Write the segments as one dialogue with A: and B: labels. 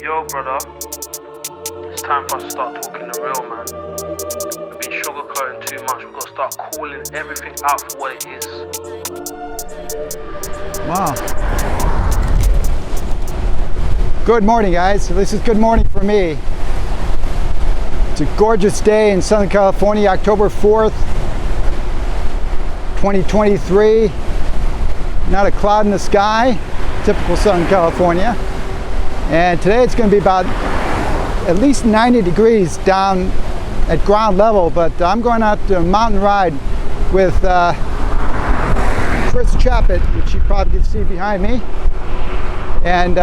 A: Yo, brother, it's time for us to start talking the real, man. We've been sugarcoating too much. We've got to start calling everything out for what it is.
B: Wow. Good morning, guys. This is good morning for me. It's a gorgeous day in Southern California, October 4th, 2023. Not a cloud in the sky, typical Southern California. And today it's going to be about at least 90 degrees down at ground level, but I'm going out to a mountain ride with Chris Chappett, which you probably can see behind me. And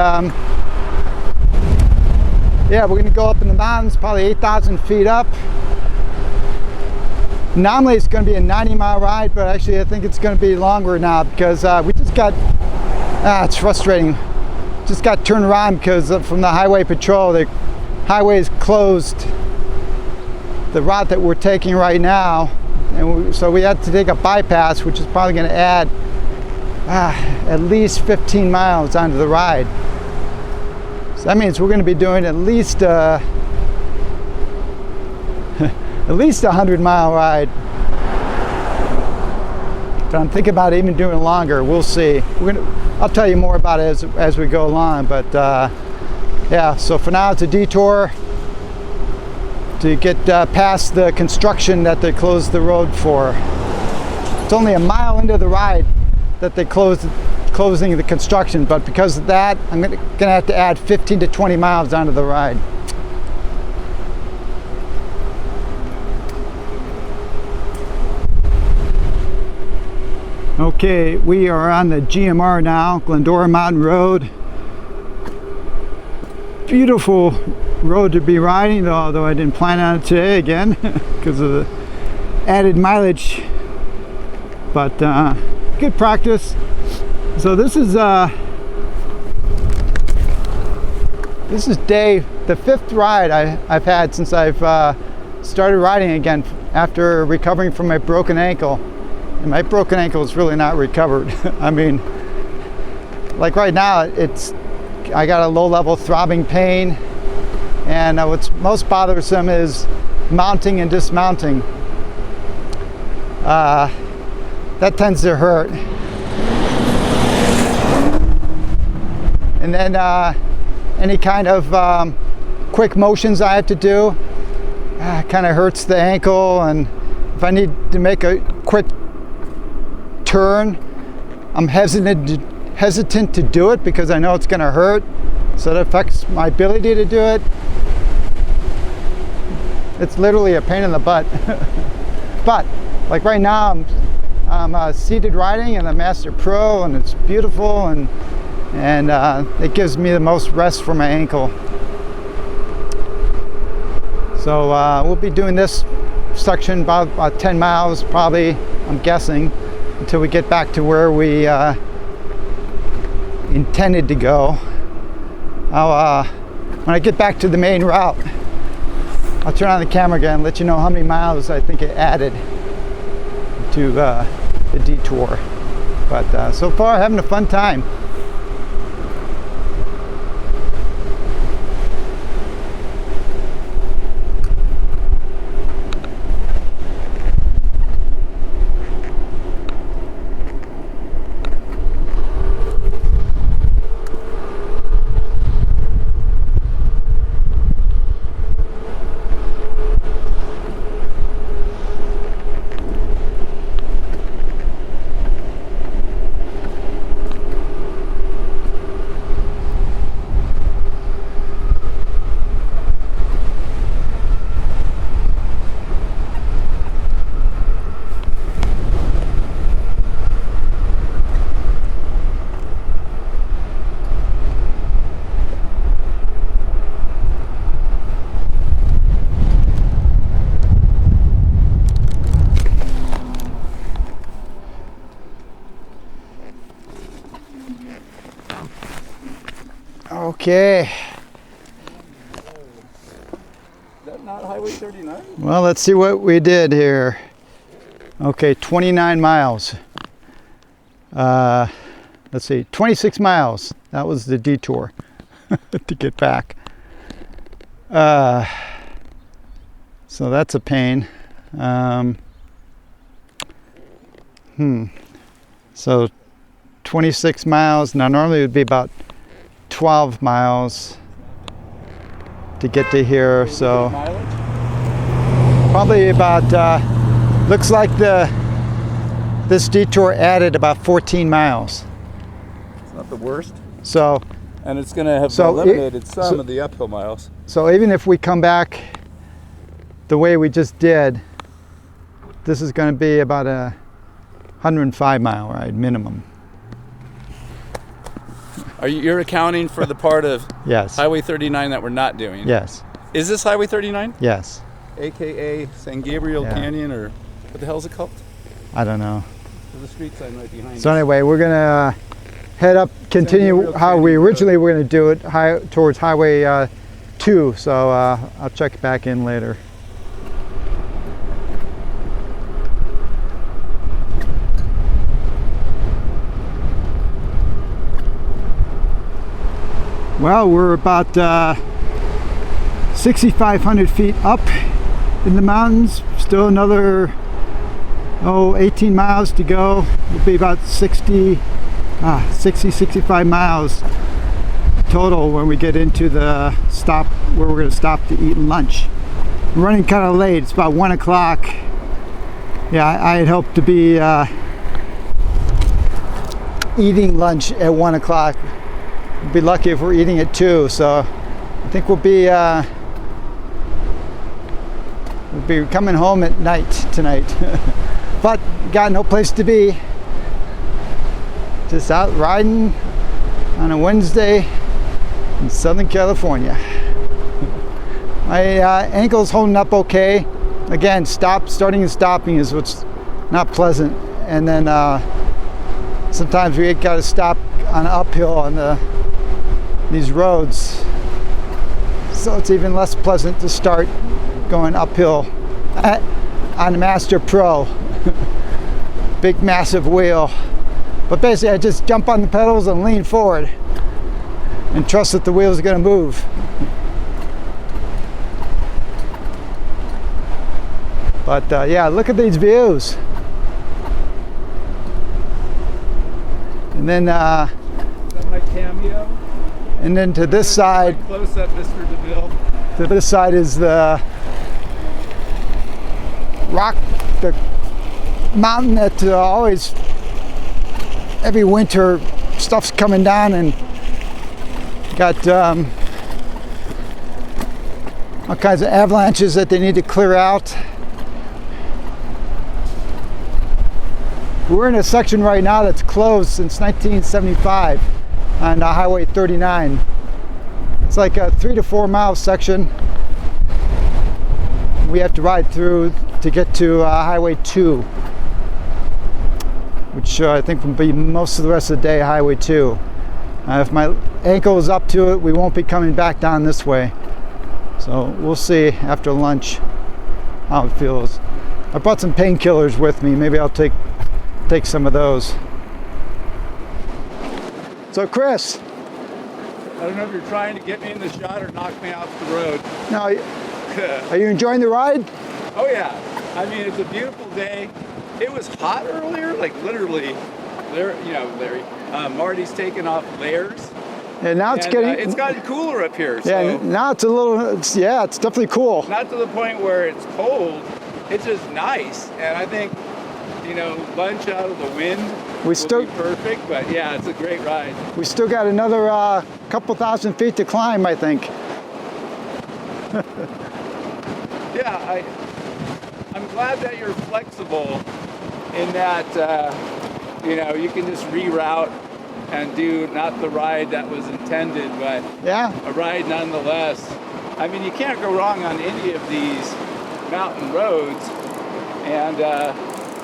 B: yeah, we're going to go up in the mountains, probably 8,000 feet up. Normally it's going to be a 90-mile ride, but actually I think it's going to be longer now because we just got, it's frustrating. Just got turned around because from the highway patrol, the highway is closed, the route that we're taking right now, and so we had to take a bypass, which is probably going to add at least 15 miles onto the ride. So that means we're going to be doing at least at least a 100-mile ride. But I'm thinking about even doing longer. We'll see. I'll tell you more about it as we go along. But yeah, so for now it's a detour to get past the construction that they closed the road for. It's only a mile into the ride that they closing the construction, but because of that, I'm gonna have to add 15 to 20 miles onto the ride. Okay, we are on the GMR now, Glendora Mountain Road. Beautiful road to be riding, although I didn't plan on it today again because of the added mileage. But good practice. So this is the fifth ride I've had since I've started riding again after recovering from my broken ankle. And my broken ankle is really not recovered. I mean, like right now, I got a low-level throbbing pain, and what's most bothersome is mounting and dismounting. That tends to hurt. And then any kind of quick motions I have to do kind of hurts the ankle, and if I need to make a quick turn, I'm hesitant to do it because I know it's going to hurt, so that affects my ability to do it. It's literally a pain in the butt. But like right now I'm seated riding and the Master Pro, and it's beautiful, and it gives me the most rest for my ankle. So we'll be doing this section about 10 miles probably, I'm guessing, until we get back to where we intended to go. When I get back to the main route, I'll turn on the camera again and let you know how many miles I think it added to the detour. But so far, having a fun time. Okay.
C: Is that not Highway 39?
B: Well, let's see what we did here. Okay, 29 miles. Let's see, 26 miles. That was the detour to get back. So that's a pain. So 26 miles. Now normally it would be about 12 miles to get to here. So probably about, looks like this detour added about 14 miles.
C: It's not the worst.
B: So,
C: and it's going to have eliminated some of the uphill miles.
B: So even if we come back the way we just did, this is going to be about a 105 mile ride minimum.
C: You're accounting for the part of
B: Yes.
C: Highway 39 that we're not doing?
B: Yes.
C: Is this Highway 39?
B: Yes.
C: AKA San Gabriel Canyon, or what the hell is it called?
B: I don't know.
C: There's a street sign right behind
B: So
C: us.
B: anyway, we're going to head up, continue how we originally were going to do it, towards Highway 2. So I'll check back in later. Well, we're about 6,500 feet up in the mountains. Still another 18 miles to go. We'll be about 65 miles total when we get into the stop where we're going to stop to eat lunch. We're running kind of late. It's about 1 o'clock. Yeah, I had hoped to be eating lunch at 1 o'clock. We'll be lucky if we're eating at 2. So I think we'll be coming home at night tonight. But got no place to be. Just out riding on a Wednesday in Southern California. My ankle's holding up okay. Again, starting and stopping is what's not pleasant. And then sometimes we got to stop on uphill on these roads. So it's even less pleasant to start going uphill on a Master Pro. Big massive wheel. But basically I just jump on the pedals and lean forward and trust that the wheels are going to move. But yeah, look at these views. And then
C: Is that my cameo?
B: And then to this side,
C: Close up, Mr. DeVille.
B: to this side is the the mountain that always, every winter, stuff's coming down and got all kinds of avalanches that they need to clear out. We're in a section right now that's closed since 1975 on Highway 39. It's like a 3 to 4 mile section we have to ride through to get to Highway 2, which I think will be most of the rest of the day Highway 2. If my ankle is up to it, we won't be coming back down this way. So we'll see after lunch how it feels. I brought some painkillers with me. Maybe I'll take some of those. So Chris,
C: I don't know if you're trying to get me in the shot or knock me off the road.
B: now are you enjoying the ride?
C: Oh yeah, I mean it's a beautiful day. It was hot earlier, like literally. Larry, Marty's taken off layers.
B: And now it's getting.
C: It's gotten cooler up here.
B: Yeah,
C: So
B: now it's a little. It's definitely cool.
C: not to the point where it's cold. It's just nice, and I think lunch out of the wind will be perfect. But yeah, it's a great ride.
B: We still got another couple thousand feet to climb, I think.
C: Yeah, I'm glad that you're flexible in that you can just reroute and do not the ride that was intended, but a ride nonetheless. I mean, you can't go wrong on any of these mountain roads, and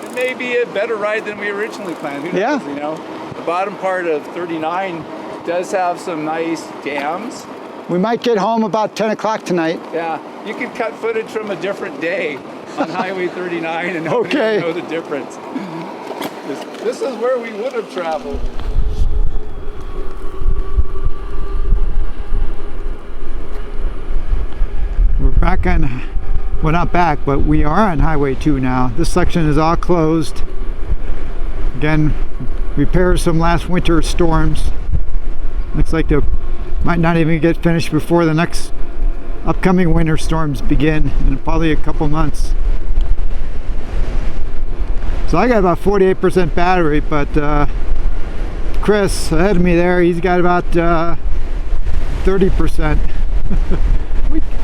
C: it may be a better ride than we originally planned. Who knows, The bottom part of 39 does have some nice jams.
B: We might get home about 10 o'clock tonight.
C: Yeah, you could cut footage from a different day on Highway 39 and nobody would know the difference. This is where we would have traveled.
B: back on, well, not back, but we are on Highway 2 now. This section is all closed. Again, repairs from last winter storms. Looks like they might not even get finished before the next upcoming winter storms begin in probably a couple months. So I got about 48% battery, but Chris ahead of me there, he's got about 30%.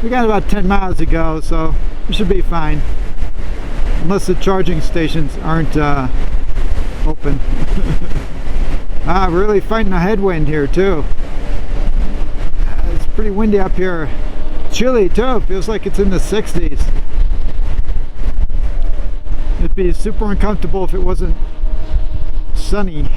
B: we got about 10 miles to go, so we should be fine. Unless the charging stations aren't open. We're really fighting a headwind here too. It's pretty windy up here. Chilly too, feels like it's in the 60s. It'd be super uncomfortable if it wasn't sunny.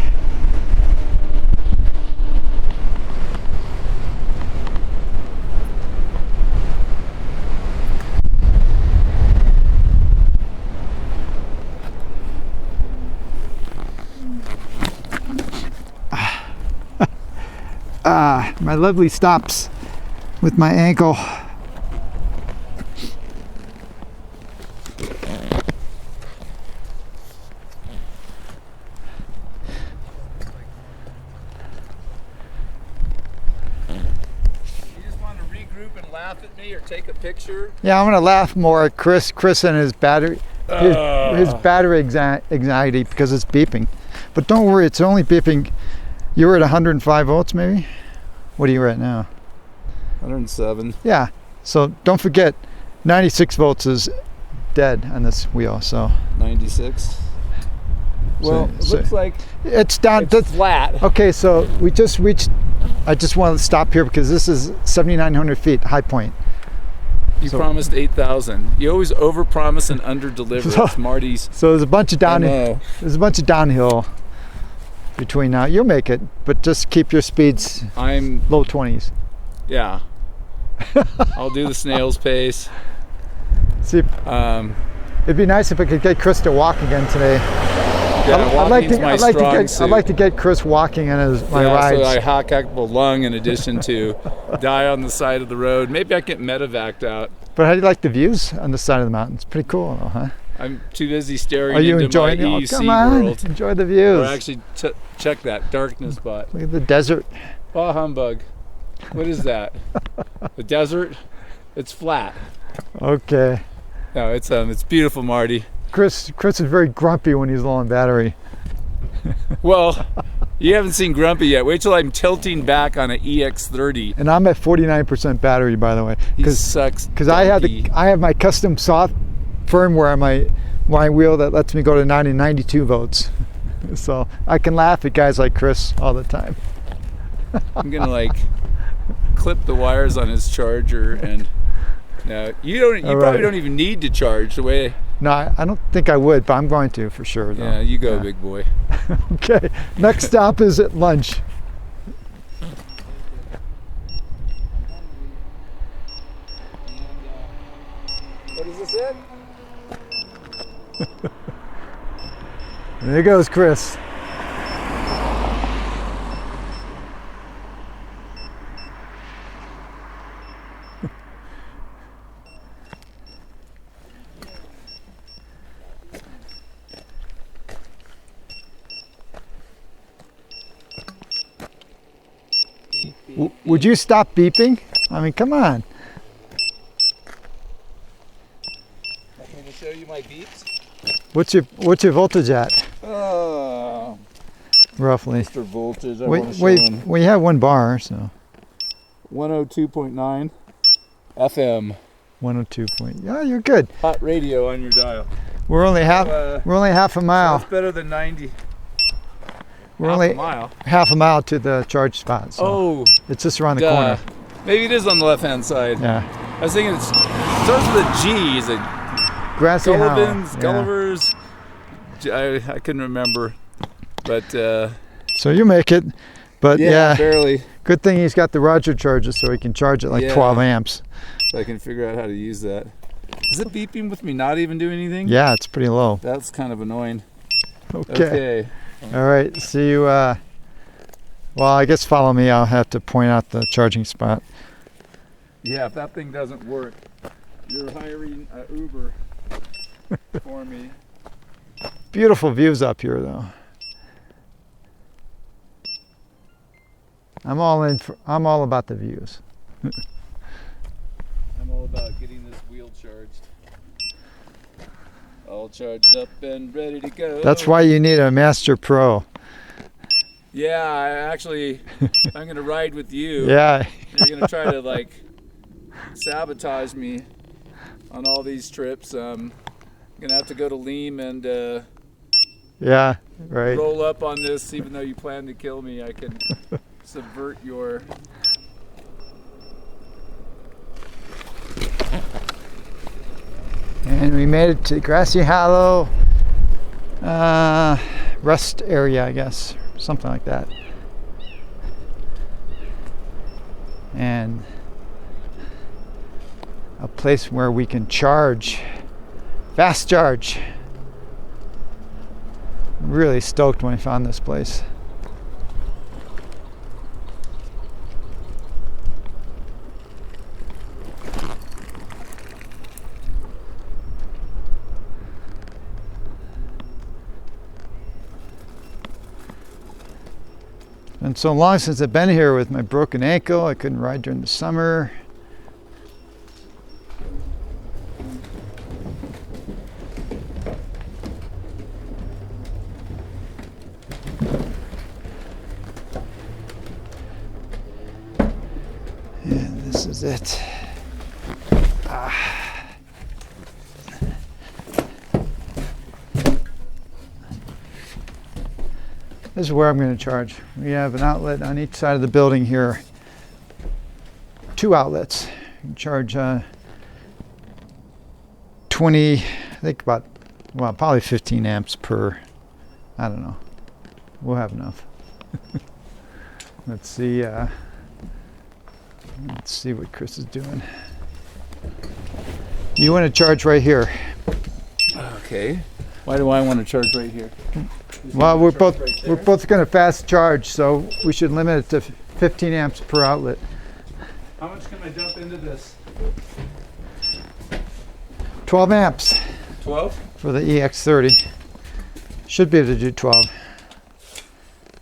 B: My lovely stops with my ankle.
C: Laugh at me or take a picture?
B: Yeah, I'm gonna laugh more at Chris and his battery, his battery anxiety because it's beeping. But don't worry, it's only beeping. You were at 105 volts, maybe. What are you at now?
C: 107.
B: Yeah. So don't forget, 96 volts is dead on this wheel. So
C: 96. Well, it looks like
B: it's down.
C: It's flat.
B: Okay, so we just reached. I just want to stop here because this is 7,900 feet, high point.
C: You promised 8,000. You always overpromise and underdeliver. It's Marty's.
B: So there's a bunch of downhill. There's a bunch of downhill between now. You'll make it, but just keep your speeds.
C: I'm
B: low 20s.
C: Yeah. I'll do the snail's pace.
B: See, it'd be nice if I could get Chris to walk again today.
C: Yeah,
B: I'd like to get Chris walking in my rides.
C: So I hack a lung in addition to die on the side of the road. Maybe I get medevaced out.
B: But how do you like the views on the side of the mountain? It's pretty cool, though, huh?
C: I'm too busy staring
B: Are you
C: into
B: enjoying
C: my
B: it?
C: EC
B: Come on,
C: world.
B: enjoy the views.
C: Or actually, check that darkness spot.
B: Look at the desert.
C: Oh, humbug. What is that? The desert? It's flat.
B: Okay.
C: No, it's beautiful, Marty.
B: Chris is very grumpy when he's low on battery.
C: Well, you haven't seen Grumpy yet. Wait till I'm tilting back on an EX30.
B: And I'm at 49% battery, by the way.
C: He sucks.
B: Because I have my custom soft firmware on my wheel that lets me go to 92 volts. So I can laugh at guys like Chris all the time.
C: I'm gonna clip the wires on his charger, and no, you probably don't even need to charge the way.
B: No, I don't think I would, but I'm going to for sure, though.
C: Yeah, you go, big boy.
B: Okay, next stop is at lunch.
C: What is this in?
B: There goes Chris. Would you stop beeping? I mean, come on.
C: Want me to show you my beeps?
B: What's your voltage at? Roughly.
C: Mr. Voltage.
B: We have one bar, so.
C: 102.9 FM.
B: 102 point. Yeah, you're good.
C: Hot radio on your dial.
B: We're only half a mile.
C: So that's better than 90.
B: We're
C: half
B: only
C: a mile.
B: Half a mile to the charge spot. So it's just around the corner.
C: Maybe it is on the left-hand side.
B: Yeah.
C: I was thinking it starts with a G. Is it
B: Grassy
C: Gullivans,
B: Hollow?
C: Gullivers? I couldn't remember, but.
B: So you make it, but yeah,
C: barely.
B: Good thing he's got the Roger charger, so he can charge it like 12 amps.
C: So I can figure out how to use that. Is it beeping with me not even doing anything?
B: Yeah, it's pretty low.
C: That's kind of annoying.
B: Okay. All right. See you. Well, I guess follow me. I'll have to point out the charging spot.
C: Yeah, if that thing doesn't work, You're hiring Uber for me.
B: Beautiful views up here, though. I'm all about the views.
C: I'm all about getting this wheel charged. All charged up and ready to go.
B: That's why you need a Master Pro.
C: Yeah, I'm gonna ride with you.
B: Yeah.
C: You're gonna try to like sabotage me on all these trips. I'm gonna have to go to Leam and
B: Yeah, right.
C: roll up on this, even though you plan to kill me. I can subvert your.
B: And we made it to Grassy Hollow rest area, I guess, something like that. And a place where we can charge, fast charge. Really stoked when I found this place. And so long since I've been here with my broken ankle, I couldn't ride during the summer. And this is it. This is where I'm going to charge. We have an outlet on each side of the building here. 2 outlets. You can charge 20, I think about, well, probably 15 amps per, I don't know. We'll have enough. Let's see what Chris is doing. You want to charge right here.
C: Okay. Why do I want to charge right here?
B: Well, we're both going to fast charge, so we should limit it to 15 amps per outlet.
C: How much can I dump into this?
B: 12 amps
C: 12?
B: for the EX30. Should be able to do 12.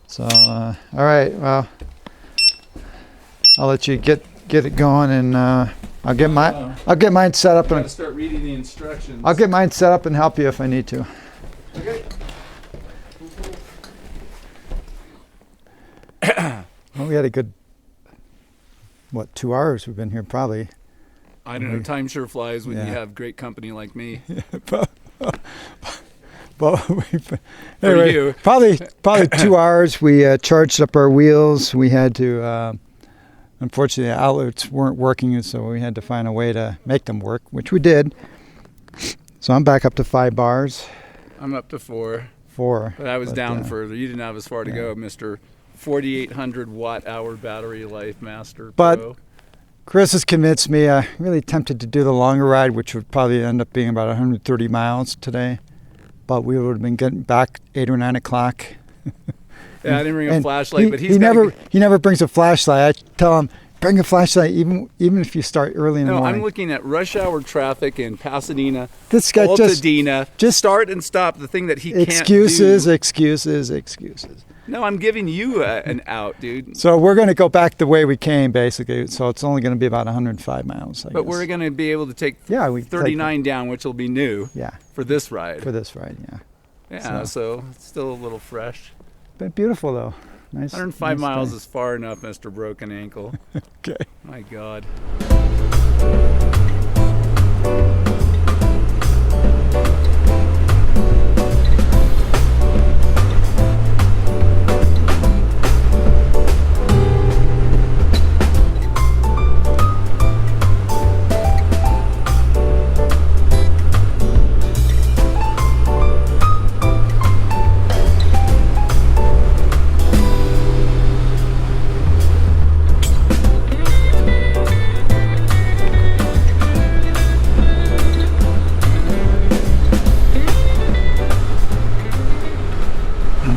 B: So, all right. Well, I'll let you get it going, and I'll get mine set up,
C: I'm
B: and
C: gonna start reading the instructions.
B: I'll get mine set up and help you if I need to.
C: Okay.
B: Well, we had a good, 2 hours we've been here probably.
C: I don't know. Time sure flies when
B: Yeah.
C: you have great company like me.
B: But
C: For you.
B: probably 2 hours. We charged up our wheels. We had to, unfortunately, the outlets weren't working, so we had to find a way to make them work, which we did. So I'm back up to 5 bars.
C: I'm up to 4.
B: 4.
C: But I was down further. You didn't have as far to
B: yeah.
C: go, Mr. 4,800 watt hour battery life master
B: But
C: Pro.
B: Chris has convinced me. Really tempted to do the longer ride, which would probably end up being about 130 miles today. But we would have been getting back 8 or 9 o'clock.
C: Yeah, I didn't bring a flashlight, but
B: he never brings a flashlight. I tell him, bring a flashlight even if you start early in the morning.
C: I'm looking at rush hour traffic in Pasadena,
B: This guy
C: Altadena.
B: just
C: start and stop, the thing that he
B: excuses,
C: can't do.
B: excuses.
C: No, I'm giving you an out, dude.
B: So we're going to go back the way we came, basically. So it's only going to be about 105 miles, I
C: But
B: guess.
C: we're going to be able to take
B: we
C: 39 down, which will be new for this ride.
B: For this ride, yeah.
C: Yeah, so it's still a little fresh.
B: But beautiful, though. Nice.
C: 105
B: nice
C: miles
B: day.
C: is far enough, Mr. Broken Ankle.
B: Okay.
C: My God.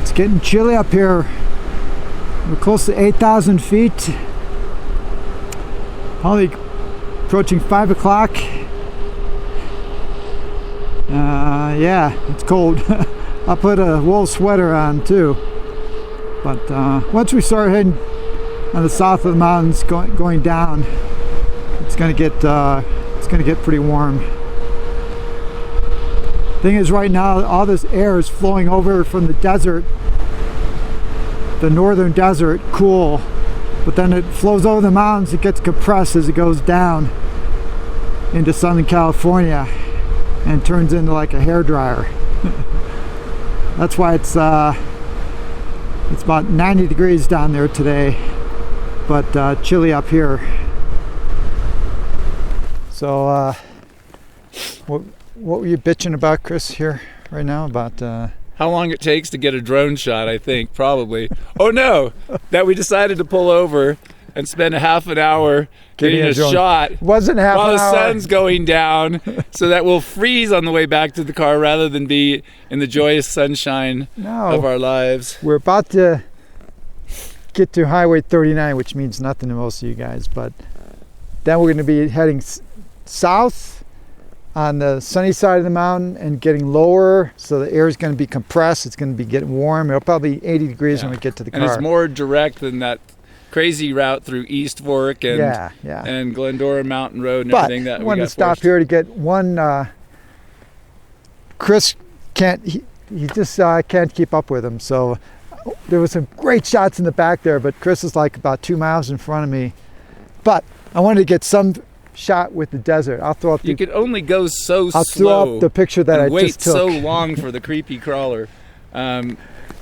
B: It's getting chilly up here. We're close to 8,000 feet. Probably approaching 5 o'clock. Yeah, it's cold. I put a wool sweater on too. But once we start heading on the south of the mountains, going down, it's gonna get pretty warm. Thing is, right now all this air is flowing over from the desert, the northern desert, cool, but then it flows over the mountains. It gets compressed as it goes down into Southern California and turns into like a hairdryer. That's why it's about 90 degrees down there today, but chilly up here. So what were you bitching about, Chris, here right now? About
C: how long it takes to get a drone shot, I think, probably. Oh no, that we decided to pull over and spend a half an hour getting a shot
B: wasn't half
C: while
B: an
C: the
B: hour.
C: sun's going down, so that we'll freeze on the way back to the car rather than be in the joyous sunshine of our lives.
B: We're about to get to Highway 39, which means nothing to most of you guys, but then we're going to be heading south on the sunny side of the mountain and getting lower, so the air is going to be compressed. It's going to be getting warm. It'll probably be 80 degrees when we get to the car.
C: And it's more direct than that crazy route through East Fork and Glendora Mountain Road and everything that we got.
B: I wanted to stop here to get one. Chris can't. He just can't keep up with him. So there was some great shots in the back there, but Chris is like about 2 miles in front of me. But I wanted to get some shot with the desert. I'll throw up.
C: You could only go so slow.
B: I'll throw up the picture that I just took.
C: Wait so long for the creepy crawler.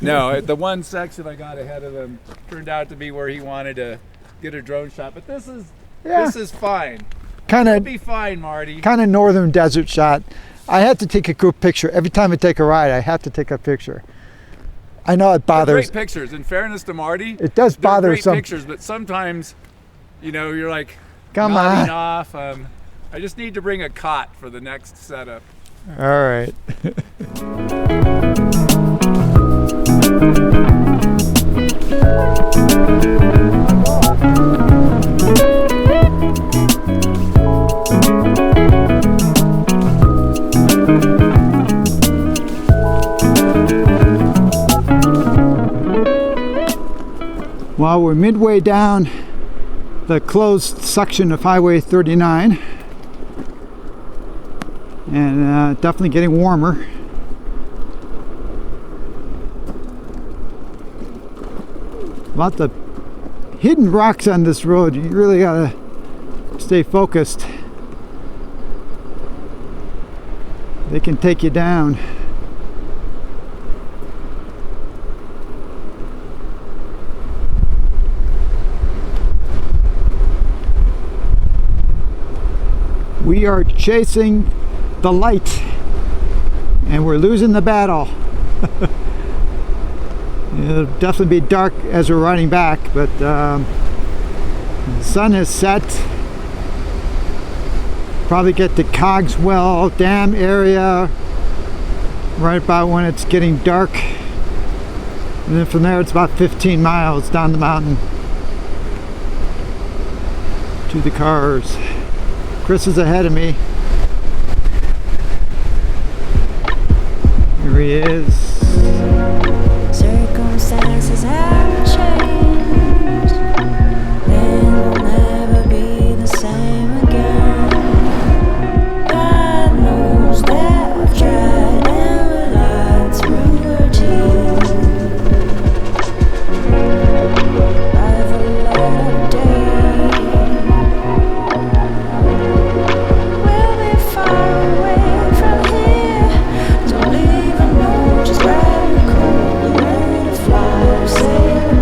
C: No, the one section I got ahead of him turned out to be where he wanted to get a drone shot. But this is fine. It'll be fine, Marty.
B: Kind of northern desert shot. I have to take a group picture every time I take a ride. I have to take a picture. I know it bothers.
C: They're great pictures. In fairness to Marty,
B: it does bother some.
C: Great pictures, but sometimes, you're like,
B: come
C: nodding
B: on.
C: Off. I just need to bring a cot for the next setup.
B: All right. Well, we're midway down the closed section of Highway 39, and definitely getting warmer. About the hidden rocks on this road, you really gotta stay focused. They can take you down. We are chasing the light, and we're losing the battle. It'll definitely be dark as we're riding back, but the sun is set. Probably get to Cogswell Dam area right about when it's getting dark, and then from there it's about 15 miles down the mountain to the cars. Chris is ahead of me. Here he is.
D: Circumstances have changed, then we'll never be the same again. God knows that I've tried and lied through routine. By the light of day, we'll be far away from here. Don't even know just grab a cold and let it fly. Say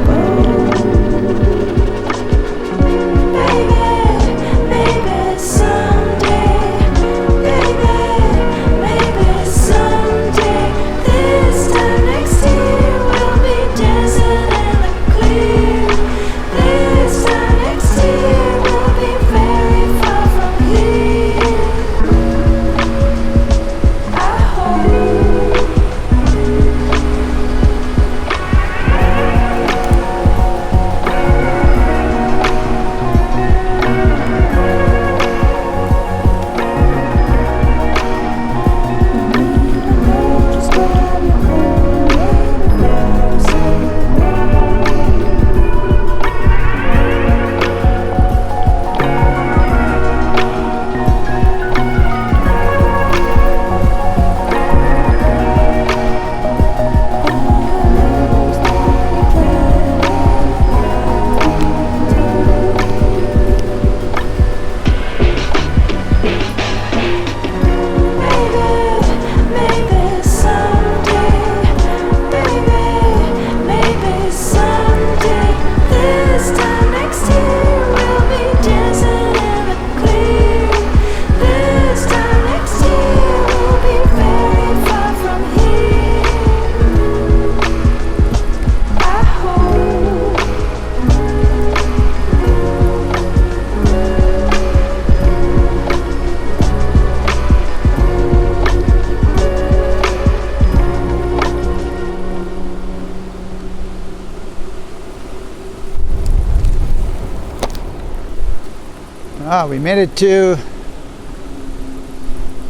B: We made it to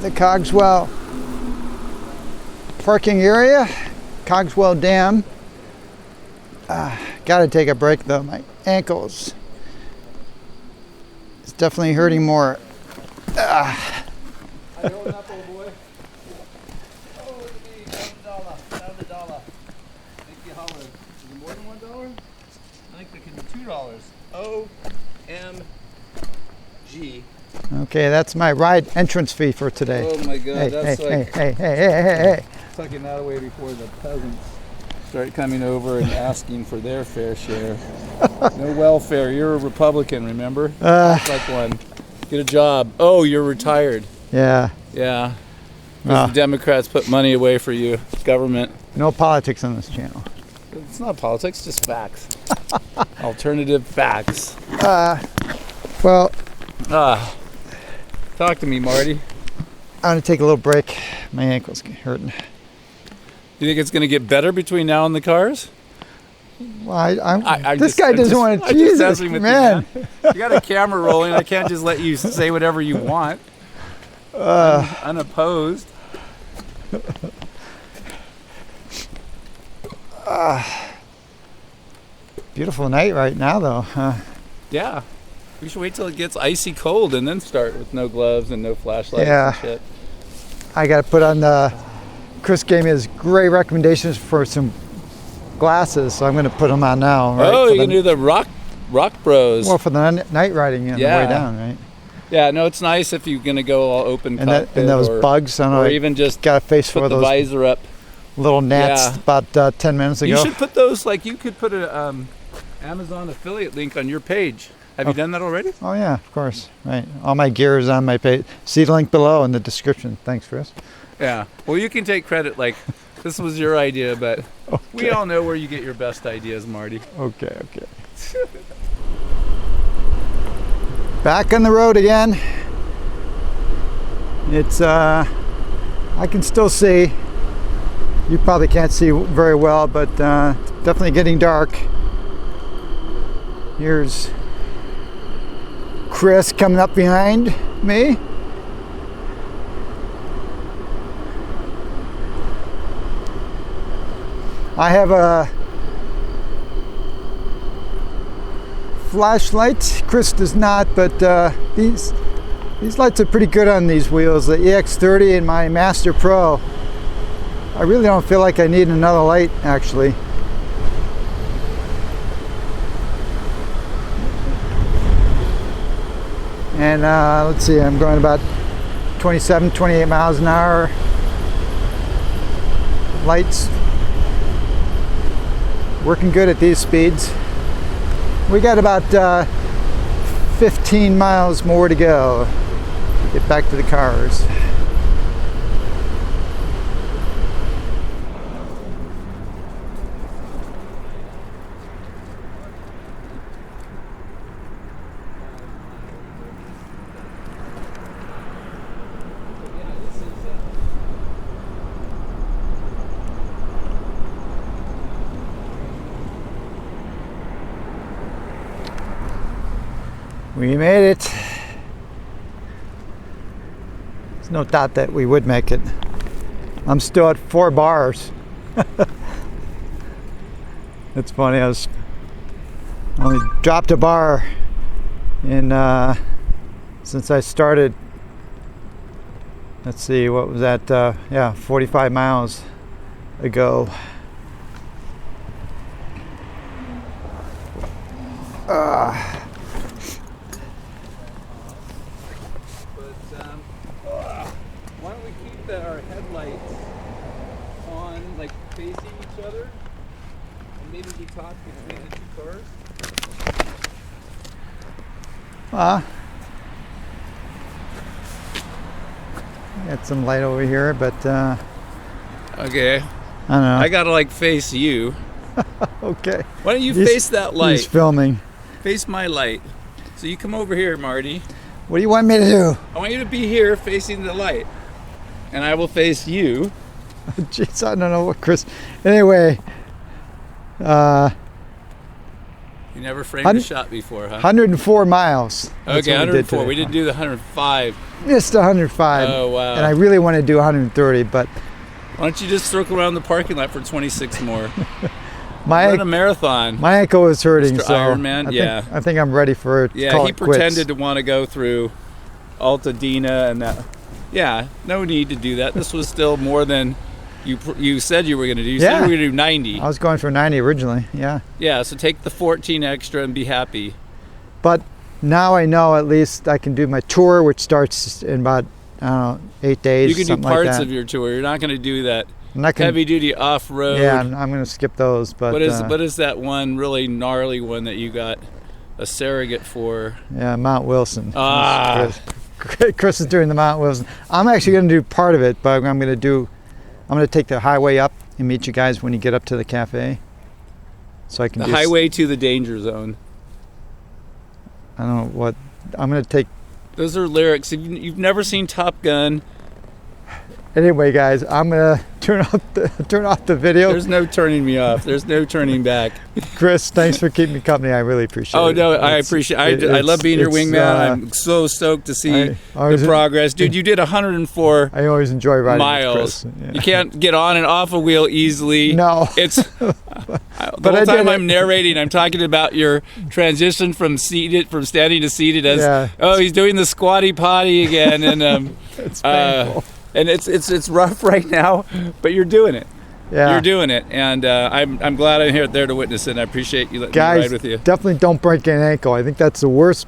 B: the Cogswell parking area, Cogswell Dam. Gotta take a break though, my ankles. It's definitely hurting more.
C: I know enough, old boy. Oh, look at me. $1,000. Thank you, Holland. Is it more than $1? I think they can be $2. OMG.
B: Okay, that's my ride entrance fee for today.
C: Oh my God,
B: Hey,
C: that's
B: hey,
C: like
B: hey.
C: tucking that away before the peasants start coming over and asking for their fair share. No welfare. You're a Republican, remember? Act like one. Get a job. Oh, you're retired.
B: Yeah.
C: Yeah. Because the Democrats put money away for you. Government.
B: No politics on this channel.
C: It's not politics, just facts. Alternative facts.
B: Well,
C: Talk to me, Marty.
B: I'm gonna take a little break. My ankle's hurting.
C: You think it's going to get better between now and the cars?
B: Well, this guy doesn't want to tease us, man.
C: You got a camera rolling. I can't just let you say whatever you want. Unopposed.
B: Beautiful night right now, though.
C: Yeah. We should wait till it gets icy cold and then start with no gloves and no flashlights
B: Yeah.
C: and shit.
B: I got to put on the. Chris gave me his great recommendations for some glasses, so I'm going to put them on now. Right?
C: Oh, you can do the rock bros.
B: Well, for the night riding on the way down, right?
C: Yeah, no, it's nice if you're going to go all open
B: And
C: cockpit
B: those
C: or,
B: bugs, I don't know.
C: or even just
B: got a face
C: put
B: for
C: the
B: those
C: visor up.
B: little gnats
C: Yeah.
B: about 10 minutes ago.
C: You should put those, like you could put a Amazon affiliate link on your page. Have you done that already?
B: Oh yeah, of course. Right. All my gear is on my page. See the link below in the description. Thanks, Chris.
C: Yeah. Well, you can take credit, like, this was your idea, but we all know where you get your best ideas, Marty.
B: Okay. Back on the road again. It's I can still see. You probably can't see very well, but it's definitely getting dark. Here's Chris coming up behind me. I have a flashlight. Chris does not, but these lights are pretty good on these wheels. The EX30 and my Master Pro. I really don't feel like I need another light, actually. And let's see, I'm going about 27, 28 miles an hour. Lights working good at these speeds. We got about 15 miles more to go to get back to the cars. We made it. There's no doubt that we would make it. I'm still at 4 bars. It's funny, I only dropped a bar in since I started. Let's see, what was that? 45 miles ago.
C: Why don't we keep our headlights on, like facing each other, and maybe we talk between the two cars?
B: Got some light over here, but
C: Okay.
B: I don't know.
C: I gotta like face you.
B: Okay.
C: Why don't you
B: He's-
C: face that light?
B: He's filming.
C: Face my light. So you come over here, Marty.
B: What do you want me to do?
C: I want you to be here facing the light. And I will face you.
B: Jeez, I don't know what Chris. Anyway,
C: Yeah, You never framed a shot before, huh?
B: 104 miles. That's
C: Okay,
B: what
C: 104.
B: today.
C: We didn't do the 105.
B: Missed 105.
C: Oh, wow.
B: And I really want to do 130, but
C: Why don't you just circle around the parking lot for 26 more?
B: my
C: Run a marathon.
B: my ankle is hurting.
C: Mr.
B: So
C: Ironman,
B: I think I'm ready for it.
C: Yeah,
B: Call
C: he
B: it quits.
C: pretended to want to go through Altadena and that. Yeah, no need to do that. This was still more than you said you were going to do. You said you were going to do 90.
B: I was going for 90 originally. Yeah.
C: Yeah, so take the 14 extra and be happy.
B: But now I know at least I can do my tour, which starts in about, I don't know, 8 days.
C: You can do
B: something like
C: parts
B: that.
C: of your tour. You're not going to do that
B: And I can,
C: heavy duty off road.
B: Yeah, I'm going to skip those. But
C: what is that one really gnarly one that you got a surrogate for?
B: yeah, Mount Wilson.
C: Ah.
B: Chris is doing the Mount Wilson. I'm actually going to do part of it, but I'm going to take the highway up and meet you guys when you get up to the cafe. So I can
C: The highway to the danger zone.
B: I don't know what I'm going to take.
C: Those are lyrics. If you've never seen Top Gun,
B: Anyway, guys, I'm going to turn off the video.
C: there's no turning me off. There's no turning back.
B: Chris, thanks for keeping me company. I really appreciate it.
C: Oh no, I appreciate. I love being your wingman. I'm so stoked to see the progress, dude. You did 104
B: I always enjoy riding
C: miles.
B: with Chris. Yeah.
C: You can't get on and off a wheel easily.
B: No.
C: It's the whole time I'm narrating, I'm talking about your transition from standing to seated as he's doing the squatty potty again, and
B: It's painful.
C: and it's rough right now, but you're doing it.
B: Yeah.
C: You're doing it, and I'm glad I'm there to witness it. And I appreciate you letting me
B: Guys,
C: ride with you.
B: definitely don't break an ankle. I think that's the worst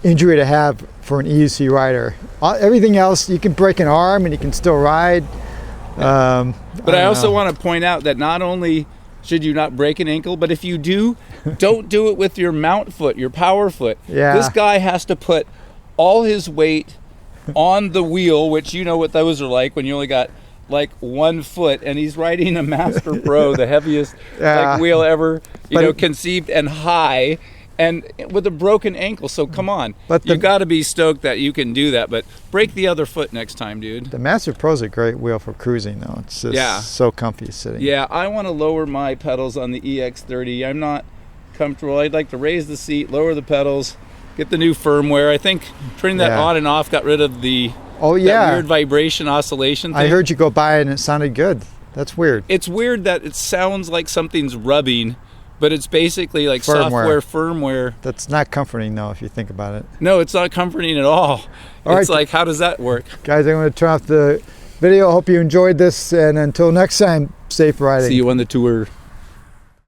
B: injury to have for an EUC rider. Everything else, you can break an arm and you can still ride.
C: But I also want to point out that not only should you not break an ankle, but if you do, don't do it with your mount foot, your power foot.
B: Yeah.
C: This guy has to put all his weight on the wheel, which you know what those are like when you only got like 1 foot, and he's riding a Master Pro, the heaviest wheel ever conceived, and high, and with a broken ankle. So come on, you got to be stoked that you can do that, but break the other foot next time, dude.
B: The Master Pro's a great wheel for cruising, though. It's just so comfy sitting.
C: Yeah, I want to lower my pedals on the EX30. I'm not comfortable. I'd like to raise the seat, lower the pedals, get the new firmware. I think turning that on and off got rid of that weird vibration oscillation thing.
B: I heard you go by and it sounded good. That's weird.
C: It's weird that it sounds like something's rubbing, but it's basically like firmware.
B: That's not comforting, though, if you think about it.
C: No, it's not comforting at all. It's like, how does that work?
B: Guys, I'm going to turn off the video. I hope you enjoyed this, and until next time, safe riding.
C: See you on the tour.